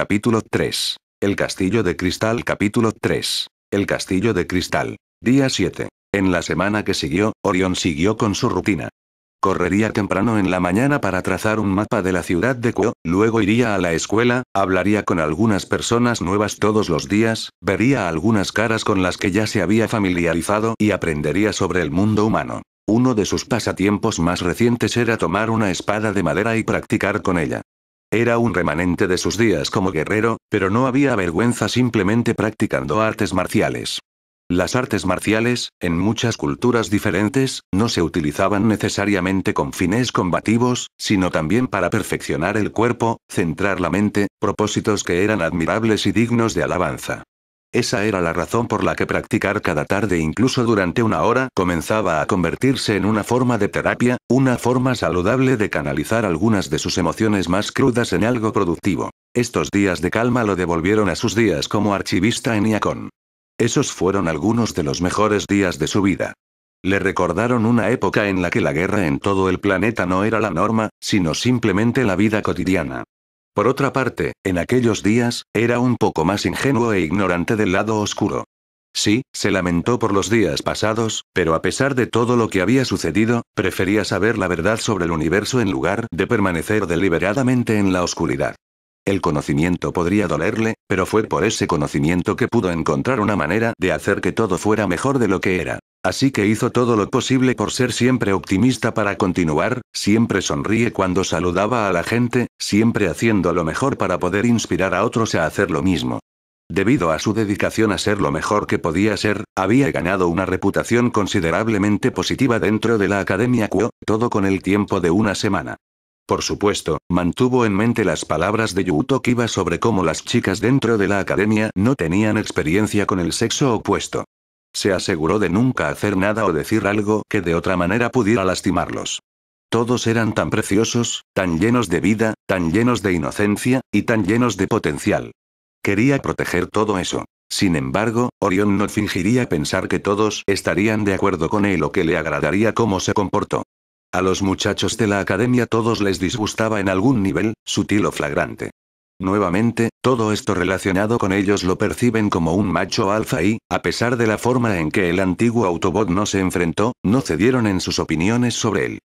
capítulo 3. El castillo de cristal capítulo 3. El castillo de cristal. Día 7. En la semana que siguió, Orión siguió con su rutina. Correría temprano en la mañana para trazar un mapa de la ciudad de Kuo, luego iría a la escuela, hablaría con algunas personas nuevas todos los días, vería algunas caras con las que ya se había familiarizado y aprendería sobre el mundo humano. Uno de sus pasatiempos más recientes era tomar una espada de madera y practicar con ella. Era un remanente de sus días como guerrero, pero no había vergüenza simplemente practicando artes marciales. Las artes marciales, en muchas culturas diferentes, no se utilizaban necesariamente con fines combativos, sino también para perfeccionar el cuerpo, centrar la mente, propósitos que eran admirables y dignos de alabanza. Esa era la razón por la que practicar cada tarde incluso durante una hora comenzaba a convertirse en una forma de terapia, una forma saludable de canalizar algunas de sus emociones más crudas en algo productivo. Estos días de calma lo devolvieron a sus días como archivista en Iacon. Esos fueron algunos de los mejores días de su vida. Le recordaron una época en la que la guerra en todo el planeta no era la norma, sino simplemente la vida cotidiana. Por otra parte, en aquellos días, era un poco más ingenuo e ignorante del lado oscuro. Sí, se lamentó por los días pasados, pero a pesar de todo lo que había sucedido, prefería saber la verdad sobre el universo en lugar de permanecer deliberadamente en la oscuridad. El conocimiento podría dolerle, pero fue por ese conocimiento que pudo encontrar una manera de hacer que todo fuera mejor de lo que era. Así que hizo todo lo posible por ser siempre optimista para continuar, siempre sonríe cuando saludaba a la gente, siempre haciendo lo mejor para poder inspirar a otros a hacer lo mismo. Debido a su dedicación a ser lo mejor que podía ser, había ganado una reputación considerablemente positiva dentro de la Academia Kuo, todo con el tiempo de una semana. Por supuesto, mantuvo en mente las palabras de Yuuto Kiba sobre cómo las chicas dentro de la academia no tenían experiencia con el sexo opuesto. Se aseguró de nunca hacer nada o decir algo que de otra manera pudiera lastimarlos. Todos eran tan preciosos, tan llenos de vida, tan llenos de inocencia, y tan llenos de potencial. Quería proteger todo eso. Sin embargo, Orión no fingiría pensar que todos estarían de acuerdo con él o que le agradaría cómo se comportó. A los muchachos de la academia todos les disgustaba en algún nivel, sutil o flagrante. Nuevamente, todo esto relacionado con ellos lo perciben como un macho alfa y, a pesar de la forma en que el antiguo Autobot no se enfrentó, no cedieron en sus opiniones sobre él.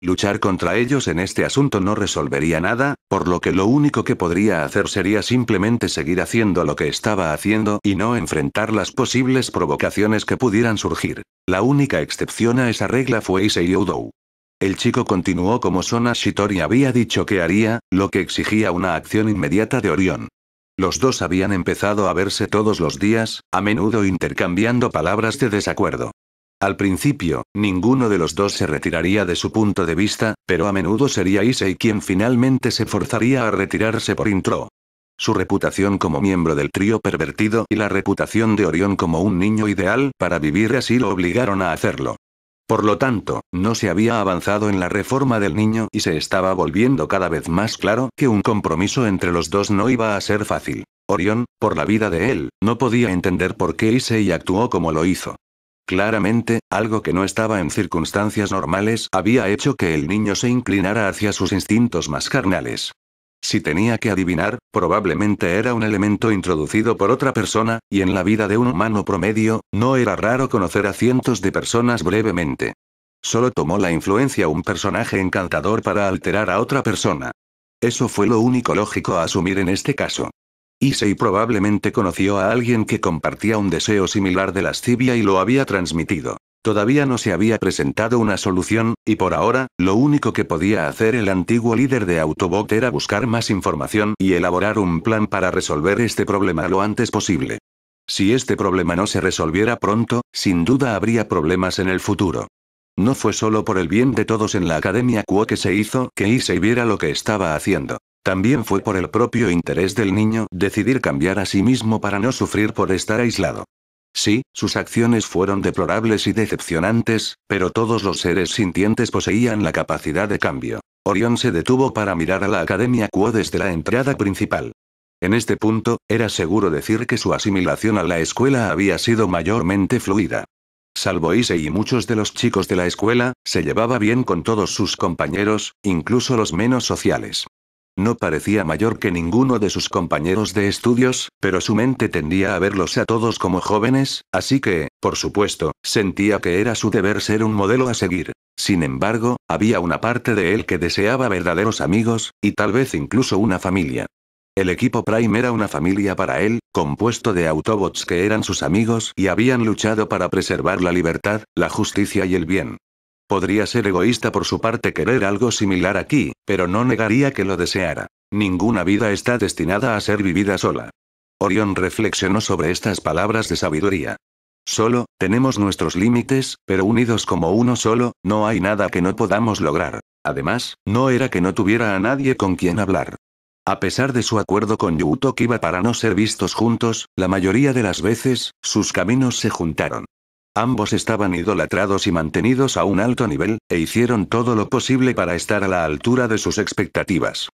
Luchar contra ellos en este asunto no resolvería nada, por lo que lo único que podría hacer sería simplemente seguir haciendo lo que estaba haciendo y no enfrentar las posibles provocaciones que pudieran surgir. La única excepción a esa regla fue Issei Oudou. El chico continuó como Sona Shitori había dicho que haría, lo que exigía una acción inmediata de Orión. Los dos habían empezado a verse todos los días, a menudo intercambiando palabras de desacuerdo. Al principio, ninguno de los dos se retiraría de su punto de vista, pero a menudo sería Issei quien finalmente se forzaría a retirarse por intro. Su reputación como miembro del trío pervertido y la reputación de Orión como un niño ideal para vivir así lo obligaron a hacerlo. Por lo tanto, no se había avanzado en la reforma del niño y se estaba volviendo cada vez más claro que un compromiso entre los dos no iba a ser fácil. Orión, por la vida de él, no podía entender por qué Issei actuó como lo hizo. Claramente, algo que no estaba en circunstancias normales había hecho que el niño se inclinara hacia sus instintos más carnales. Si tenía que adivinar, probablemente era un elemento introducido por otra persona, y en la vida de un humano promedio, no era raro conocer a cientos de personas brevemente. Solo tomó la influencia un personaje encantador para alterar a otra persona. Eso fue lo único lógico a asumir en este caso. Issei probablemente conoció a alguien que compartía un deseo similar de lascivia y lo había transmitido. Todavía no se había presentado una solución, y por ahora, lo único que podía hacer el antiguo líder de Autobot era buscar más información y elaborar un plan para resolver este problema lo antes posible. Si este problema no se resolviera pronto, sin duda habría problemas en el futuro. No fue solo por el bien de todos en la Academia Kuo que se hizo que Issei viera lo que estaba haciendo. También fue por el propio interés del niño decidir cambiar a sí mismo para no sufrir por estar aislado. Sí, sus acciones fueron deplorables y decepcionantes, pero todos los seres sintientes poseían la capacidad de cambio. Orión se detuvo para mirar a la Academia Kuo desde la entrada principal. En este punto, era seguro decir que su asimilación a la escuela había sido mayormente fluida. Salvo Issei y muchos de los chicos de la escuela, se llevaba bien con todos sus compañeros, incluso los menos sociales. No parecía mayor que ninguno de sus compañeros de estudios, pero su mente tendía a verlos a todos como jóvenes, así que, por supuesto, sentía que era su deber ser un modelo a seguir. Sin embargo, había una parte de él que deseaba verdaderos amigos, y tal vez incluso una familia. El equipo Prime era una familia para él, compuesto de Autobots que eran sus amigos y habían luchado para preservar la libertad, la justicia y el bien. Podría ser egoísta por su parte querer algo similar aquí, pero no negaría que lo deseara. Ninguna vida está destinada a ser vivida sola. Orión reflexionó sobre estas palabras de sabiduría. Solo, tenemos nuestros límites, pero unidos como uno solo, no hay nada que no podamos lograr. Además, no era que no tuviera a nadie con quien hablar. A pesar de su acuerdo con Yuto Kiba para no ser vistos juntos, la mayoría de las veces, sus caminos se juntaron. Ambos estaban idolatrados y mantenidos a un alto nivel, e hicieron todo lo posible para estar a la altura de sus expectativas.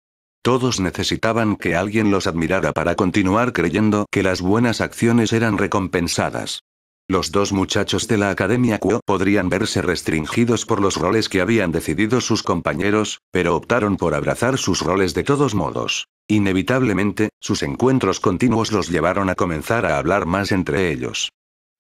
Todos necesitaban que alguien los admirara para continuar creyendo que las buenas acciones eran recompensadas. Los dos muchachos de la Academia Kuo podrían verse restringidos por los roles que habían decidido sus compañeros, pero optaron por abrazar sus roles de todos modos. Inevitablemente, sus encuentros continuos los llevaron a comenzar a hablar más entre ellos.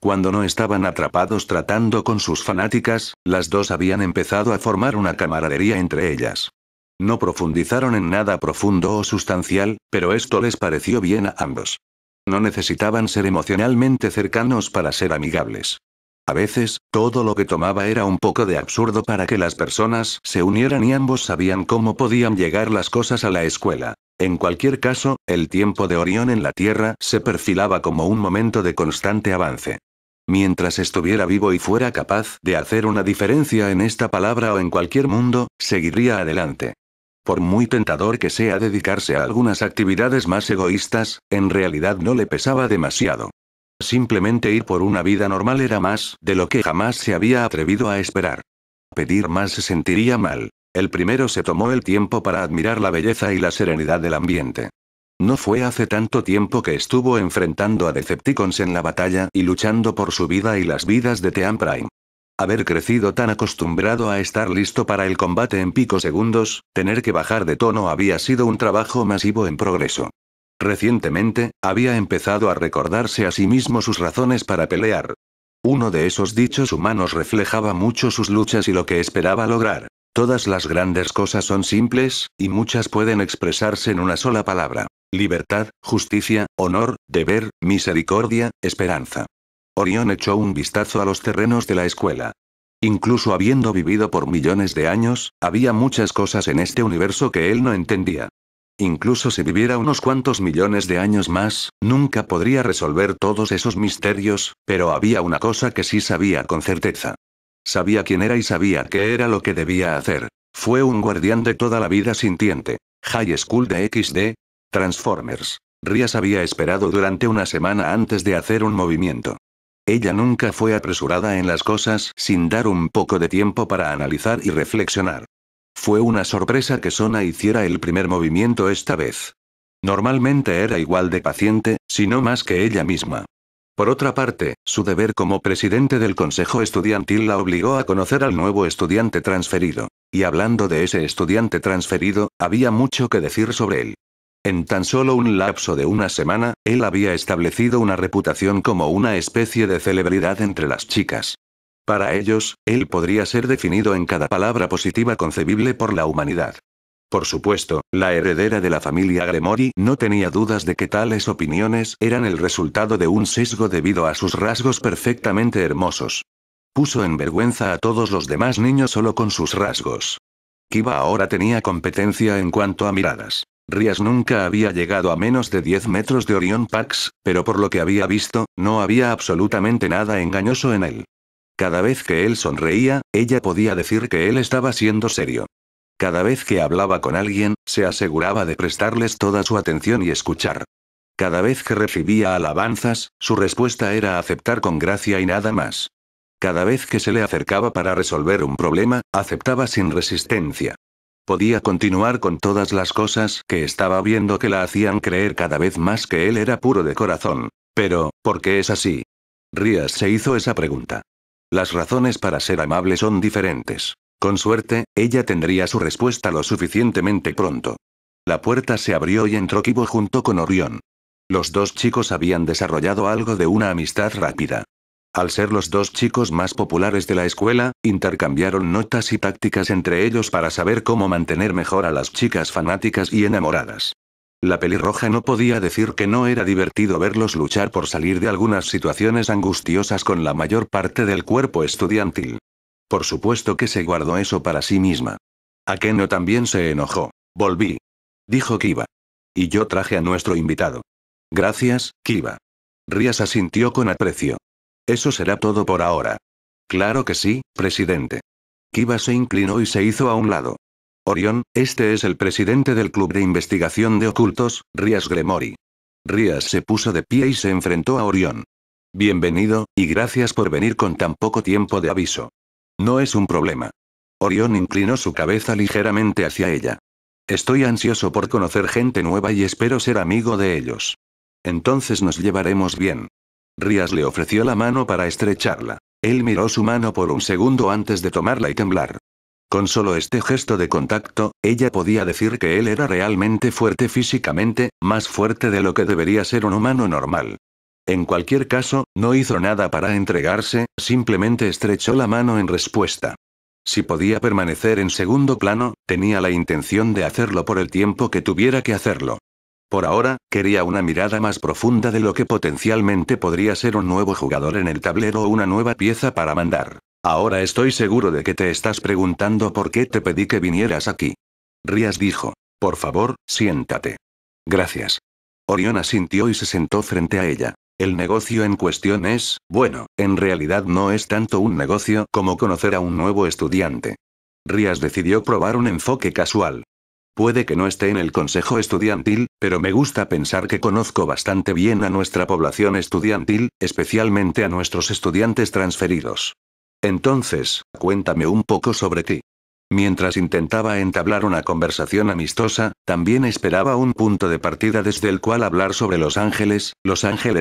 Cuando no estaban atrapados tratando con sus fanáticas, las dos habían empezado a formar una camaradería entre ellas. No profundizaron en nada profundo o sustancial, pero esto les pareció bien a ambos. No necesitaban ser emocionalmente cercanos para ser amigables. A veces, todo lo que tomaba era un poco de absurdo para que las personas se unieran y ambos sabían cómo podían llegar las cosas a la escuela. En cualquier caso, el tiempo de Orión en la Tierra se perfilaba como un momento de constante avance. Mientras estuviera vivo y fuera capaz de hacer una diferencia en esta palabra o en cualquier mundo, seguiría adelante. Por muy tentador que sea dedicarse a algunas actividades más egoístas, en realidad no le pesaba demasiado. Simplemente ir por una vida normal era más de lo que jamás se había atrevido a esperar. Pedir más se sentiría mal. El primero se tomó el tiempo para admirar la belleza y la serenidad del ambiente. No fue hace tanto tiempo que estuvo enfrentando a Decepticons en la batalla y luchando por su vida y las vidas de Team Prime. Haber crecido tan acostumbrado a estar listo para el combate en picosegundos, tener que bajar de tono había sido un trabajo masivo en progreso. Recientemente, había empezado a recordarse a sí mismo sus razones para pelear. Uno de esos dichos humanos reflejaba mucho sus luchas y lo que esperaba lograr. Todas las grandes cosas son simples, y muchas pueden expresarse en una sola palabra. Libertad, justicia, honor, deber, misericordia, esperanza. Orión echó un vistazo a los terrenos de la escuela. Incluso habiendo vivido por millones de años, había muchas cosas en este universo que él no entendía. Incluso si viviera unos cuantos millones de años más, nunca podría resolver todos esos misterios, pero había una cosa que sí sabía con certeza. Sabía quién era y sabía qué era lo que debía hacer. Fue un guardián de toda la vida sintiente. High School de XD. Transformers. Rías había esperado durante una semana antes de hacer un movimiento. Ella nunca fue apresurada en las cosas sin dar un poco de tiempo para analizar y reflexionar. Fue una sorpresa que Sona hiciera el primer movimiento esta vez. Normalmente era igual de paciente, si no más que ella misma. Por otra parte, su deber como presidente del consejo estudiantil la obligó a conocer al nuevo estudiante transferido. Y hablando de ese estudiante transferido, había mucho que decir sobre él. En tan solo un lapso de una semana, él había establecido una reputación como una especie de celebridad entre las chicas. Para ellos, él podría ser definido en cada palabra positiva concebible por la humanidad. Por supuesto, la heredera de la familia Gremory no tenía dudas de que tales opiniones eran el resultado de un sesgo debido a sus rasgos perfectamente hermosos. Puso en vergüenza a todos los demás niños solo con sus rasgos. Kiba ahora tenía competencia en cuanto a miradas. Rías nunca había llegado a menos de 10 metros de Orion Pax, pero por lo que había visto, no había absolutamente nada engañoso en él. Cada vez que él sonreía, ella podía decir que él estaba siendo serio. Cada vez que hablaba con alguien, se aseguraba de prestarles toda su atención y escuchar. Cada vez que recibía alabanzas, su respuesta era aceptar con gracia y nada más. Cada vez que se le acercaba para resolver un problema, aceptaba sin resistencia. Podía continuar con todas las cosas que estaba viendo que la hacían creer cada vez más que él era puro de corazón. Pero, ¿por qué es así? Rías se hizo esa pregunta. Las razones para ser amable son diferentes. Con suerte, ella tendría su respuesta lo suficientemente pronto. La puerta se abrió y entró Kibo junto con Orión. Los dos chicos habían desarrollado algo de una amistad rápida. Al ser los dos chicos más populares de la escuela, intercambiaron notas y tácticas entre ellos para saber cómo mantener mejor a las chicas fanáticas y enamoradas. La pelirroja no podía decir que no era divertido verlos luchar por salir de algunas situaciones angustiosas con la mayor parte del cuerpo estudiantil. Por supuesto que se guardó eso para sí misma. Akeno también se enojó. Volví. Dijo Kiba. Y yo traje a nuestro invitado. Gracias, Kiba. Rias asintió con aprecio. Eso será todo por ahora. Claro que sí, presidente. Kiba se inclinó y se hizo a un lado. Orión, este es el presidente del Club de Investigación de Ocultos, Rias Gremory. Rias se puso de pie y se enfrentó a Orión. Bienvenido, y gracias por venir con tan poco tiempo de aviso. No es un problema. Orión inclinó su cabeza ligeramente hacia ella. Estoy ansioso por conocer gente nueva y espero ser amigo de ellos. Entonces nos llevaremos bien. Rias le ofreció la mano para estrecharla. Él miró su mano por un segundo antes de tomarla y temblar. Con solo este gesto de contacto, ella podía decir que él era realmente fuerte físicamente, más fuerte de lo que debería ser un humano normal. En cualquier caso, no hizo nada para entregarse, simplemente estrechó la mano en respuesta. Si podía permanecer en segundo plano, tenía la intención de hacerlo por el tiempo que tuviera que hacerlo. Por ahora, quería una mirada más profunda de lo que potencialmente podría ser un nuevo jugador en el tablero o una nueva pieza para mandar. Ahora estoy seguro de que te estás preguntando por qué te pedí que vinieras aquí. Rias dijo. Por favor, siéntate. Gracias. Orión asintió y se sentó frente a ella. El negocio en cuestión es, bueno, en realidad no es tanto un negocio como conocer a un nuevo estudiante. Rias decidió probar un enfoque casual. Puede que no esté en el consejo estudiantil, pero me gusta pensar que conozco bastante bien a nuestra población estudiantil, especialmente a nuestros estudiantes transferidos. Entonces, cuéntame un poco sobre ti. Mientras intentaba entablar una conversación amistosa, también esperaba un punto de partida desde el cual hablar sobre los ángeles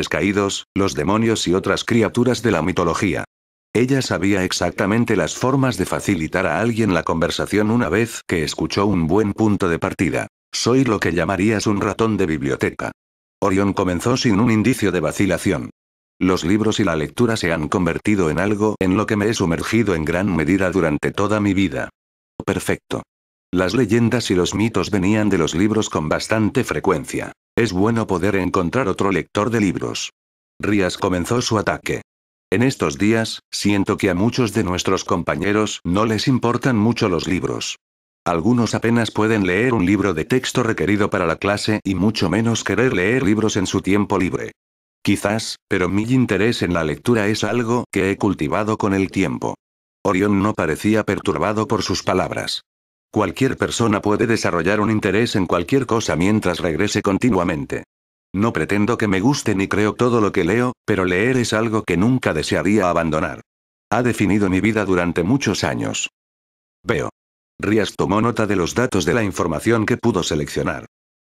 caídos, los demonios y otras criaturas de la mitología. Ella sabía exactamente las formas de facilitar a alguien la conversación una vez que escuchó un buen punto de partida. Soy lo que llamarías un ratón de biblioteca. Orión comenzó sin un indicio de vacilación. Los libros y la lectura se han convertido en algo en lo que me he sumergido en gran medida durante toda mi vida. Perfecto. Las leyendas y los mitos venían de los libros con bastante frecuencia. Es bueno poder encontrar otro lector de libros. Rias comenzó su ataque. En estos días, siento que a muchos de nuestros compañeros no les importan mucho los libros. Algunos apenas pueden leer un libro de texto requerido para la clase y mucho menos querer leer libros en su tiempo libre. Quizás, pero mi interés en la lectura es algo que he cultivado con el tiempo. Orión no parecía perturbado por sus palabras. Cualquier persona puede desarrollar un interés en cualquier cosa mientras regrese continuamente. No pretendo que me guste ni creo todo lo que leo, pero leer es algo que nunca desearía abandonar. Ha definido mi vida durante muchos años. Veo. Rias tomó nota de los datos de la información que pudo seleccionar.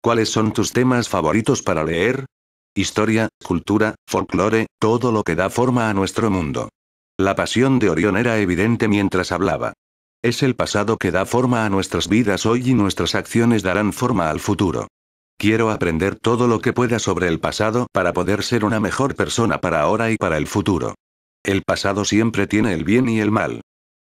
¿Cuáles son tus temas favoritos para leer? Historia, cultura, folclore, todo lo que da forma a nuestro mundo. La pasión de Orión era evidente mientras hablaba. Es el pasado que da forma a nuestras vidas hoy y nuestras acciones darán forma al futuro. Quiero aprender todo lo que pueda sobre el pasado para poder ser una mejor persona para ahora y para el futuro. El pasado siempre tiene el bien y el mal.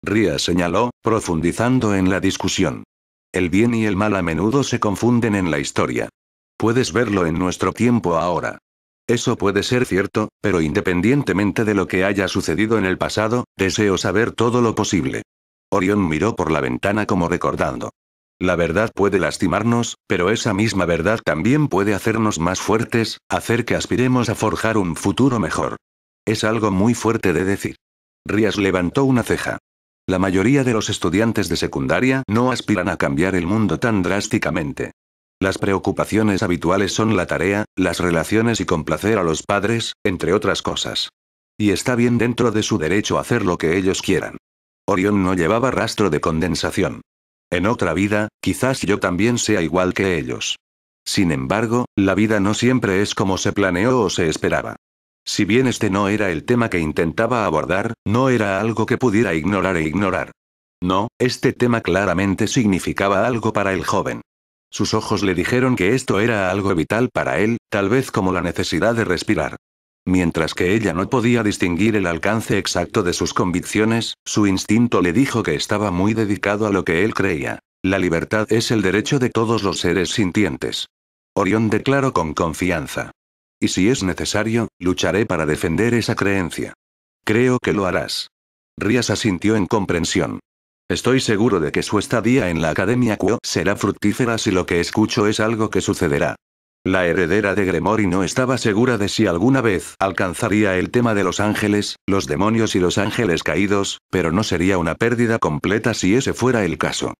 Rias señaló, profundizando en la discusión. El bien y el mal a menudo se confunden en la historia. Puedes verlo en nuestro tiempo ahora. Eso puede ser cierto, pero independientemente de lo que haya sucedido en el pasado, deseo saber todo lo posible. Orión miró por la ventana como recordando. La verdad puede lastimarnos, pero esa misma verdad también puede hacernos más fuertes, hacer que aspiremos a forjar un futuro mejor. Es algo muy fuerte de decir. Rias levantó una ceja. La mayoría de los estudiantes de secundaria no aspiran a cambiar el mundo tan drásticamente. Las preocupaciones habituales son la tarea, las relaciones y complacer a los padres, entre otras cosas. Y está bien dentro de su derecho a hacer lo que ellos quieran. Orión no llevaba rastro de condensación. En otra vida, quizás yo también sea igual que ellos. Sin embargo, la vida no siempre es como se planeó o se esperaba. Si bien este no era el tema que intentaba abordar, no era algo que pudiera ignorar. No, este tema claramente significaba algo para el joven. Sus ojos le dijeron que esto era algo vital para él, tal vez como la necesidad de respirar. Mientras que ella no podía distinguir el alcance exacto de sus convicciones, su instinto le dijo que estaba muy dedicado a lo que él creía. La libertad es el derecho de todos los seres sintientes. Orión declaró con confianza. Y si es necesario, lucharé para defender esa creencia. Creo que lo harás. Rías asintió en comprensión. Estoy seguro de que su estadía en la Academia Quo será fructífera si lo que escucho es algo que sucederá. La heredera de Gremory no estaba segura de si alguna vez alcanzaría el tema de los ángeles, los demonios y los ángeles caídos, pero no sería una pérdida completa si ese fuera el caso.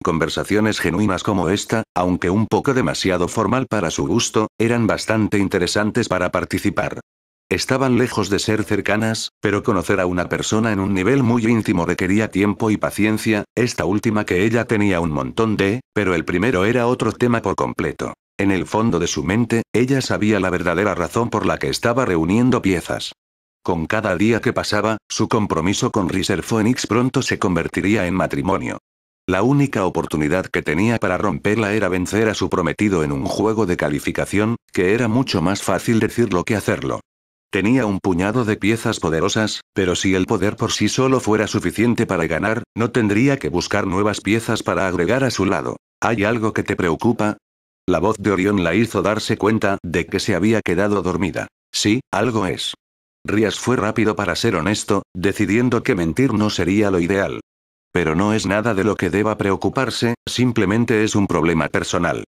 Conversaciones genuinas como esta, aunque un poco demasiado formal para su gusto, eran bastante interesantes para participar. Estaban lejos de ser cercanas, pero conocer a una persona en un nivel muy íntimo requería tiempo y paciencia, esta última que ella tenía un montón de, pero el primero era otro tema por completo. En el fondo de su mente, ella sabía la verdadera razón por la que estaba reuniendo piezas. Con cada día que pasaba, su compromiso con Riser Phoenix pronto se convertiría en matrimonio. La única oportunidad que tenía para romperla era vencer a su prometido en un juego de calificación, que era mucho más fácil decirlo que hacerlo. Tenía un puñado de piezas poderosas, pero si el poder por sí solo fuera suficiente para ganar, no tendría que buscar nuevas piezas para agregar a su lado. ¿Hay algo que te preocupa? La voz de Orión la hizo darse cuenta de que se había quedado dormida. Sí, algo es. Rías fue rápido para ser honesto, decidiendo que mentir no sería lo ideal. Pero no es nada de lo que deba preocuparse, simplemente es un problema personal.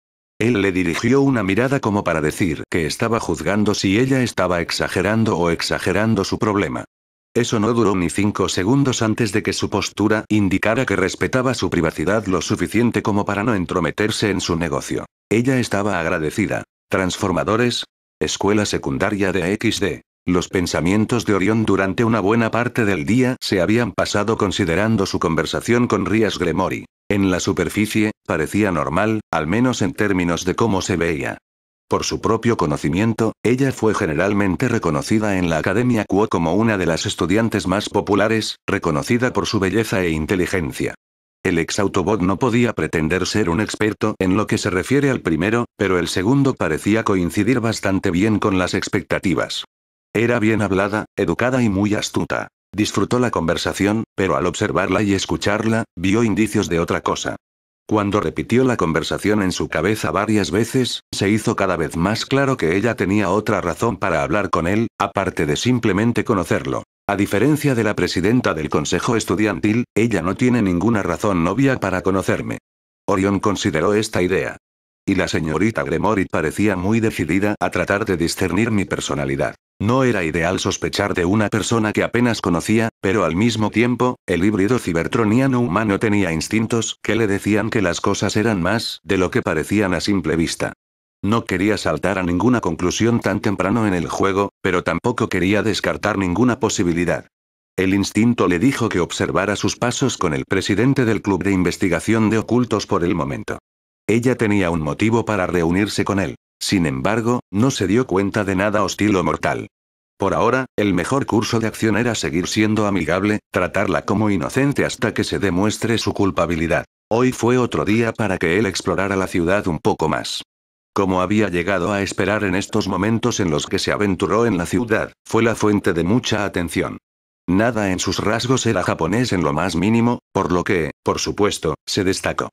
Él le dirigió una mirada como para decir que estaba juzgando si ella estaba exagerando o exagerando su problema. Eso no duró ni 5 segundos antes de que su postura indicara que respetaba su privacidad lo suficiente como para no entrometerse en su negocio. Ella estaba agradecida. Transformadores. Escuela secundaria de XD. Los pensamientos de Orión durante una buena parte del día se habían pasado considerando su conversación con Rías Gremory. En la superficie, parecía normal, al menos en términos de cómo se veía. Por su propio conocimiento, ella fue generalmente reconocida en la Academia Quo como una de las estudiantes más populares, reconocida por su belleza e inteligencia. El ex Autobot no podía pretender ser un experto en lo que se refiere al primero, pero el segundo parecía coincidir bastante bien con las expectativas. Era bien hablada, educada y muy astuta. Disfrutó la conversación, pero al observarla y escucharla, vio indicios de otra cosa. Cuando repitió la conversación en su cabeza varias veces, se hizo cada vez más claro que ella tenía otra razón para hablar con él, aparte de simplemente conocerlo. A diferencia de la presidenta del consejo estudiantil, ella no tiene ninguna razón obvia para conocerme. Orión consideró esta idea. Y la señorita Gremory parecía muy decidida a tratar de discernir mi personalidad. No era ideal sospechar de una persona que apenas conocía, pero al mismo tiempo, el híbrido cibertroniano humano tenía instintos que le decían que las cosas eran más de lo que parecían a simple vista. No quería saltar a ninguna conclusión tan temprano en el juego, pero tampoco quería descartar ninguna posibilidad. El instinto le dijo que observara sus pasos con el presidente del club de investigación de ocultos por el momento. Ella tenía un motivo para reunirse con él. Sin embargo, no se dio cuenta de nada hostil o mortal. Por ahora, el mejor curso de acción era seguir siendo amigable, tratarla como inocente hasta que se demuestre su culpabilidad. Hoy fue otro día para que él explorara la ciudad un poco más. Como había llegado a esperar en estos momentos en los que se aventuró en la ciudad, fue la fuente de mucha atención. Nada en sus rasgos era japonés en lo más mínimo, por lo que, por supuesto, se destacó.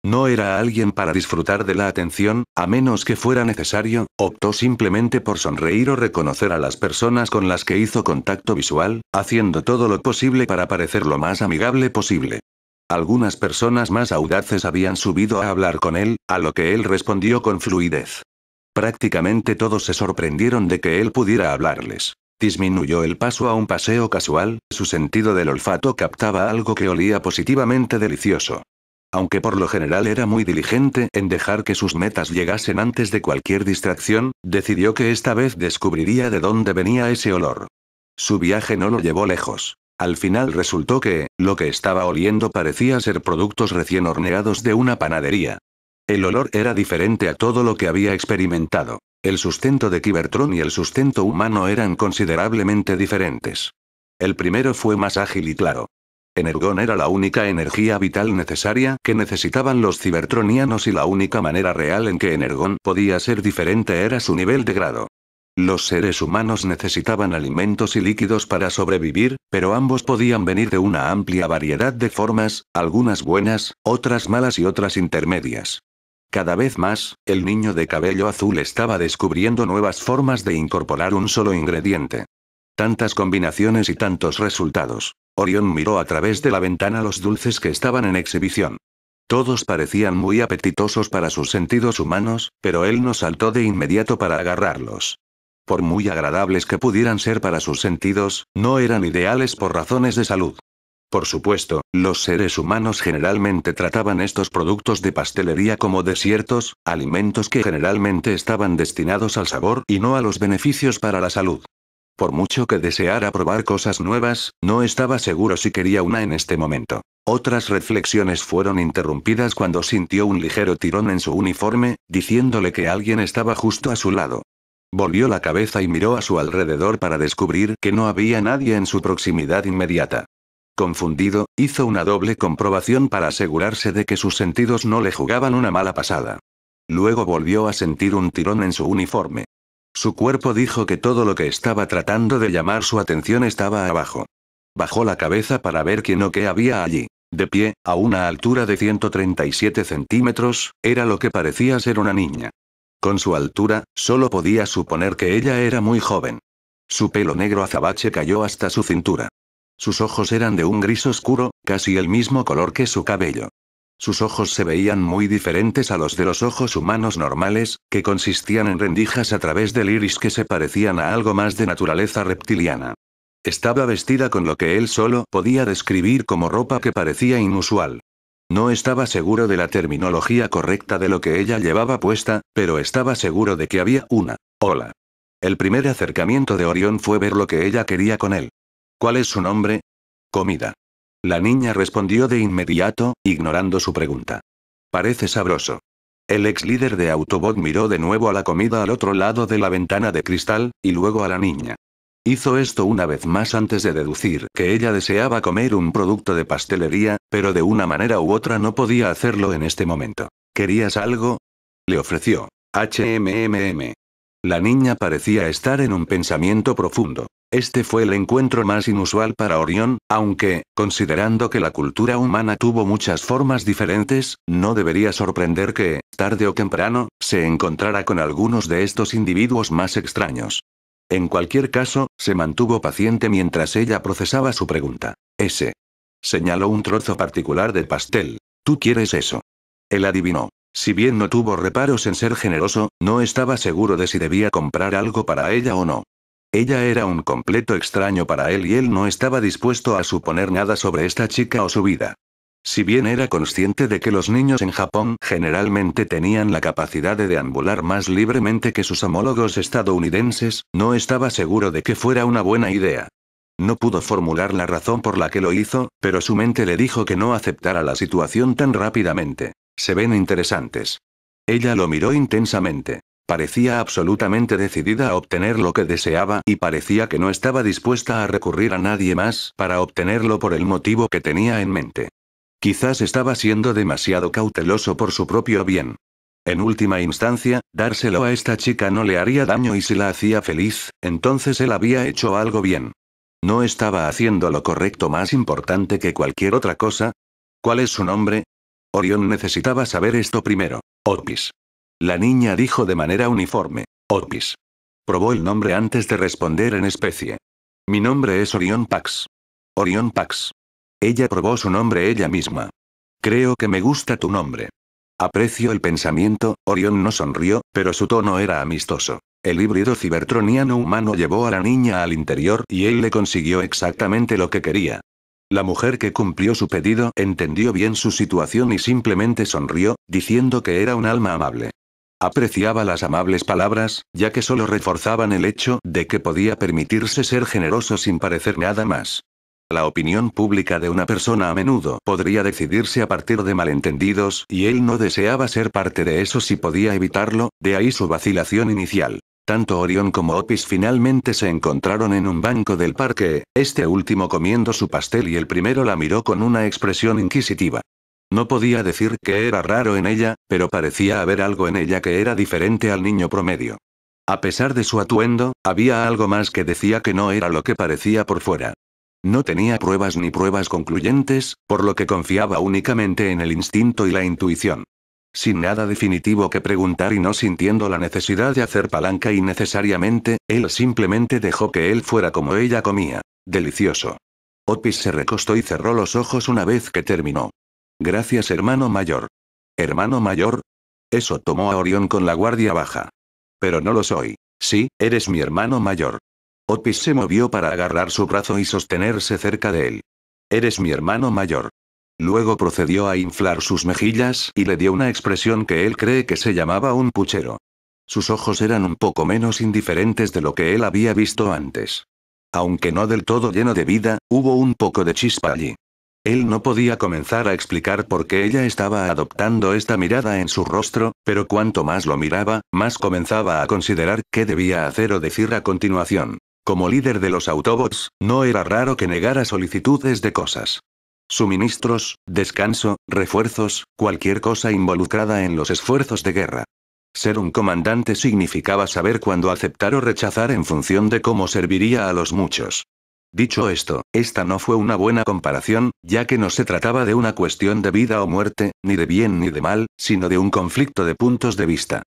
No era alguien para disfrutar de la atención, a menos que fuera necesario, optó simplemente por sonreír o reconocer a las personas con las que hizo contacto visual, haciendo todo lo posible para parecer lo más amigable posible. Algunas personas más audaces habían subido a hablar con él, a lo que él respondió con fluidez. Prácticamente todos se sorprendieron de que él pudiera hablarles. Disminuyó el paso a un paseo casual, su sentido del olfato captaba algo que olía positivamente delicioso. Aunque por lo general era muy diligente en dejar que sus metas llegasen antes de cualquier distracción, decidió que esta vez descubriría de dónde venía ese olor. Su viaje no lo llevó lejos. Al final resultó que, lo que estaba oliendo parecía ser productos recién horneados de una panadería. El olor era diferente a todo lo que había experimentado. El sustento de Cybertron y el sustento humano eran considerablemente diferentes. El primero fue más ágil y claro. Energon era la única energía vital necesaria que necesitaban los cibertronianos y la única manera real en que Energon podía ser diferente era su nivel de grado. Los seres humanos necesitaban alimentos y líquidos para sobrevivir, pero ambos podían venir de una amplia variedad de formas, algunas buenas, otras malas y otras intermedias. Cada vez más, el niño de cabello azul estaba descubriendo nuevas formas de incorporar un solo ingrediente. Tantas combinaciones y tantos resultados. Orión miró a través de la ventana los dulces que estaban en exhibición. Todos parecían muy apetitosos para sus sentidos humanos, pero él no saltó de inmediato para agarrarlos. Por muy agradables que pudieran ser para sus sentidos, no eran ideales por razones de salud. Por supuesto, los seres humanos generalmente trataban estos productos de pastelería como desiertos, alimentos que generalmente estaban destinados al sabor y no a los beneficios para la salud. Por mucho que deseara probar cosas nuevas, no estaba seguro si quería una en este momento. Otras reflexiones fueron interrumpidas cuando sintió un ligero tirón en su uniforme, diciéndole que alguien estaba justo a su lado. Volvió la cabeza y miró a su alrededor para descubrir que no había nadie en su proximidad inmediata. Confundido, hizo una doble comprobación para asegurarse de que sus sentidos no le jugaban una mala pasada. Luego volvió a sentir un tirón en su uniforme. Su cuerpo dijo que todo lo que estaba tratando de llamar su atención estaba abajo. Bajó la cabeza para ver quién o qué había allí. De pie, a una altura de 137 centímetros, era lo que parecía ser una niña. Con su altura, solo podía suponer que ella era muy joven. Su pelo negro azabache cayó hasta su cintura. Sus ojos eran de un gris oscuro, casi el mismo color que su cabello. Sus ojos se veían muy diferentes a los de los ojos humanos normales, que consistían en rendijas a través del iris que se parecían a algo más de naturaleza reptiliana. Estaba vestida con lo que él solo podía describir como ropa que parecía inusual. No estaba seguro de la terminología correcta de lo que ella llevaba puesta, pero estaba seguro de que había una ola. El primer acercamiento de Orión fue ver lo que ella quería con él. ¿Cuál es su nombre? Comida. La niña respondió de inmediato, ignorando su pregunta. Parece sabroso. El ex líder de Autobot miró de nuevo a la comida al otro lado de la ventana de cristal, y luego a la niña. Hizo esto una vez más antes de deducir que ella deseaba comer un producto de pastelería, pero de una manera u otra no podía hacerlo en este momento. ¿Querías algo? Le ofreció. HMMM. La niña parecía estar en un pensamiento profundo. Este fue el encuentro más inusual para Orión, aunque, considerando que la cultura humana tuvo muchas formas diferentes, no debería sorprender que, tarde o temprano, se encontrara con algunos de estos individuos más extraños. En cualquier caso, se mantuvo paciente mientras ella procesaba su pregunta. Ese. Señaló un trozo particular de pastel. ¿Tú quieres eso? Él adivinó. Si bien no tuvo reparos en ser generoso, no estaba seguro de si debía comprar algo para ella o no. Ella era un completo extraño para él y él no estaba dispuesto a suponer nada sobre esta chica o su vida. Si bien era consciente de que los niños en Japón generalmente tenían la capacidad de deambular más libremente que sus homólogos estadounidenses, no estaba seguro de que fuera una buena idea. No pudo formular la razón por la que lo hizo, pero su mente le dijo que no aceptara la situación tan rápidamente. Se ven interesantes. Ella lo miró intensamente. Parecía absolutamente decidida a obtener lo que deseaba y parecía que no estaba dispuesta a recurrir a nadie más para obtenerlo por el motivo que tenía en mente. Quizás estaba siendo demasiado cauteloso por su propio bien. En última instancia, dárselo a esta chica no le haría daño y si la hacía feliz, entonces él había hecho algo bien. ¿No estaba haciendo lo correcto más importante que cualquier otra cosa? ¿Cuál es su nombre? Orión necesitaba saber esto primero. Otpis. La niña dijo de manera uniforme. Otpis. Probó el nombre antes de responder en especie. Mi nombre es Orión Pax. Orión Pax. Ella probó su nombre ella misma. Creo que me gusta tu nombre. Aprecio el pensamiento. Orión no sonrió, pero su tono era amistoso. El híbrido cibertroniano humano llevó a la niña al interior y él le consiguió exactamente lo que quería. La mujer que cumplió su pedido entendió bien su situación y simplemente sonrió, diciendo que era un alma amable. Apreciaba las amables palabras, ya que solo reforzaban el hecho de que podía permitirse ser generoso sin parecer nada más. La opinión pública de una persona a menudo podría decidirse a partir de malentendidos y él no deseaba ser parte de eso si podía evitarlo, de ahí su vacilación inicial. Tanto Orión como Otis finalmente se encontraron en un banco del parque, este último comiendo su pastel y el primero la miró con una expresión inquisitiva. No podía decir que era raro en ella, pero parecía haber algo en ella que era diferente al niño promedio. A pesar de su atuendo, había algo más que decía que no era lo que parecía por fuera. No tenía pruebas ni pruebas concluyentes, por lo que confiaba únicamente en el instinto y la intuición. Sin nada definitivo que preguntar y no sintiendo la necesidad de hacer palanca innecesariamente, él simplemente dejó que él fuera como ella comía. Delicioso. Otis se recostó y cerró los ojos una vez que terminó. Gracias, hermano mayor. ¿Hermano mayor? Eso tomó a Orión con la guardia baja. Pero no lo soy. Sí, eres mi hermano mayor. Otis se movió para agarrar su brazo y sostenerse cerca de él. Eres mi hermano mayor. Luego procedió a inflar sus mejillas y le dio una expresión que él cree que se llamaba un puchero. Sus ojos eran un poco menos indiferentes de lo que él había visto antes. Aunque no del todo lleno de vida, hubo un poco de chispa allí. Él no podía comenzar a explicar por qué ella estaba adoptando esta mirada en su rostro, pero cuanto más lo miraba, más comenzaba a considerar qué debía hacer o decir a continuación. Como líder de los Autobots, no era raro que negara solicitudes de cosas. Suministros, descanso, refuerzos, cualquier cosa involucrada en los esfuerzos de guerra. Ser un comandante significaba saber cuándo aceptar o rechazar en función de cómo serviría a los muchos. Dicho esto, esta no fue una buena comparación, ya que no se trataba de una cuestión de vida o muerte, ni de bien ni de mal, sino de un conflicto de puntos de vista.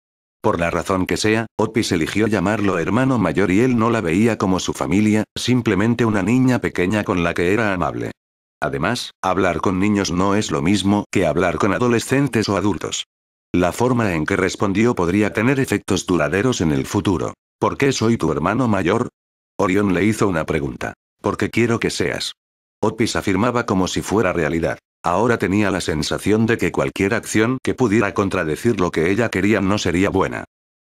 Por la razón que sea, Otis eligió llamarlo hermano mayor y él no la veía como su familia, simplemente una niña pequeña con la que era amable. Además, hablar con niños no es lo mismo que hablar con adolescentes o adultos. La forma en que respondió podría tener efectos duraderos en el futuro. ¿Por qué soy tu hermano mayor? Orión le hizo una pregunta. Porque quiero que seas. Otis afirmaba como si fuera realidad. Ahora tenía la sensación de que cualquier acción que pudiera contradecir lo que ella quería no sería buena.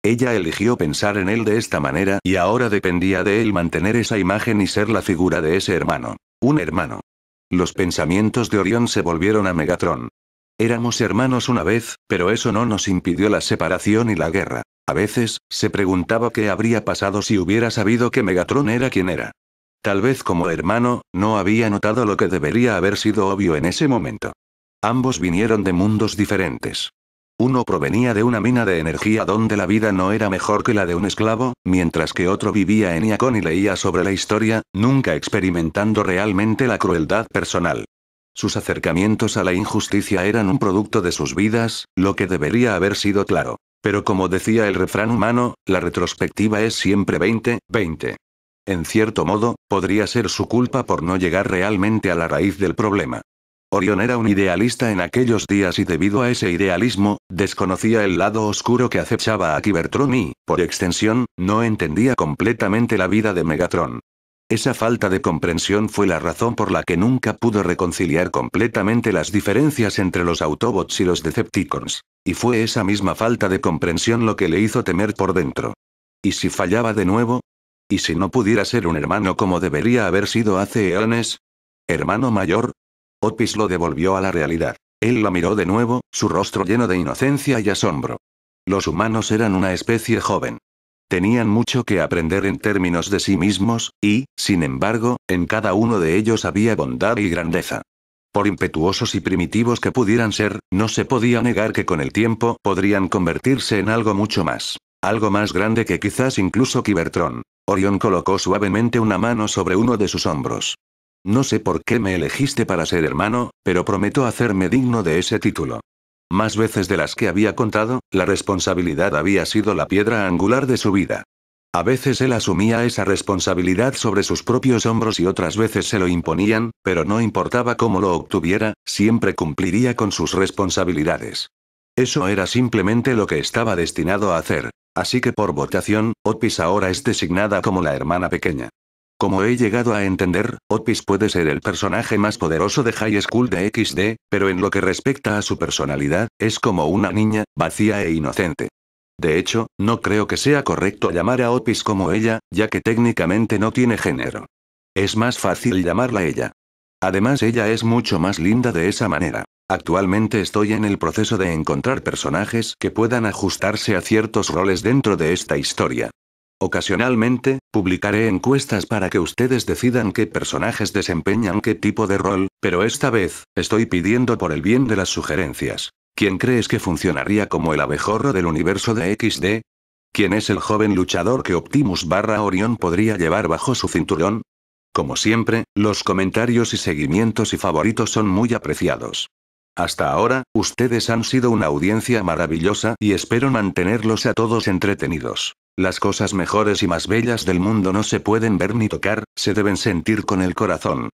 Ella eligió pensar en él de esta manera y ahora dependía de él mantener esa imagen y ser la figura de ese hermano. Un hermano. Los pensamientos de Orión se volvieron a Megatron. Éramos hermanos una vez, pero eso no nos impidió la separación y la guerra. A veces, se preguntaba qué habría pasado si hubiera sabido que Megatron era quien era. Tal vez como hermano, no había notado lo que debería haber sido obvio en ese momento. Ambos vinieron de mundos diferentes. Uno provenía de una mina de energía donde la vida no era mejor que la de un esclavo, mientras que otro vivía en Iacon y leía sobre la historia, nunca experimentando realmente la crueldad personal. Sus acercamientos a la injusticia eran un producto de sus vidas, lo que debería haber sido claro. Pero como decía el refrán humano, la retrospectiva es siempre 20/20. En cierto modo, podría ser su culpa por no llegar realmente a la raíz del problema. Orión era un idealista en aquellos días y debido a ese idealismo, desconocía el lado oscuro que acechaba a Cybertron y, por extensión, no entendía completamente la vida de Megatron. Esa falta de comprensión fue la razón por la que nunca pudo reconciliar completamente las diferencias entre los Autobots y los Decepticons. Y fue esa misma falta de comprensión lo que le hizo temer por dentro. ¿Y si fallaba de nuevo? ¿Y si no pudiera ser un hermano como debería haber sido hace eones? ¿Hermano mayor? Otis lo devolvió a la realidad. Él la miró de nuevo, su rostro lleno de inocencia y asombro. Los humanos eran una especie joven. Tenían mucho que aprender en términos de sí mismos, y, sin embargo, en cada uno de ellos había bondad y grandeza. Por impetuosos y primitivos que pudieran ser, no se podía negar que con el tiempo podrían convertirse en algo mucho más. Algo más grande que quizás incluso Cybertron. Orión colocó suavemente una mano sobre uno de sus hombros. No sé por qué me elegiste para ser hermano, pero prometo hacerme digno de ese título. Más veces de las que había contado, la responsabilidad había sido la piedra angular de su vida. A veces él asumía esa responsabilidad sobre sus propios hombros y otras veces se lo imponían, pero no importaba cómo lo obtuviera, siempre cumpliría con sus responsabilidades. Eso era simplemente lo que estaba destinado a hacer. Así que por votación, Otis ahora es designada como la hermana pequeña. Como he llegado a entender, Otis puede ser el personaje más poderoso de High School de XD, pero en lo que respecta a su personalidad, es como una niña, vacía e inocente. De hecho, no creo que sea correcto llamar a Otis como ella, ya que técnicamente no tiene género. Es más fácil llamarla ella. Además, ella es mucho más linda de esa manera. Actualmente estoy en el proceso de encontrar personajes que puedan ajustarse a ciertos roles dentro de esta historia. Ocasionalmente, publicaré encuestas para que ustedes decidan qué personajes desempeñan qué tipo de rol, pero esta vez, estoy pidiendo por el bien de las sugerencias. ¿Quién crees que funcionaría como el abejorro del universo de XD? ¿Quién es el joven luchador que Optimus/Orión podría llevar bajo su cinturón? Como siempre, los comentarios y seguimientos y favoritos son muy apreciados. Hasta ahora, ustedes han sido una audiencia maravillosa y espero mantenerlos a todos entretenidos. Las cosas mejores y más bellas del mundo no se pueden ver ni tocar, se deben sentir con el corazón.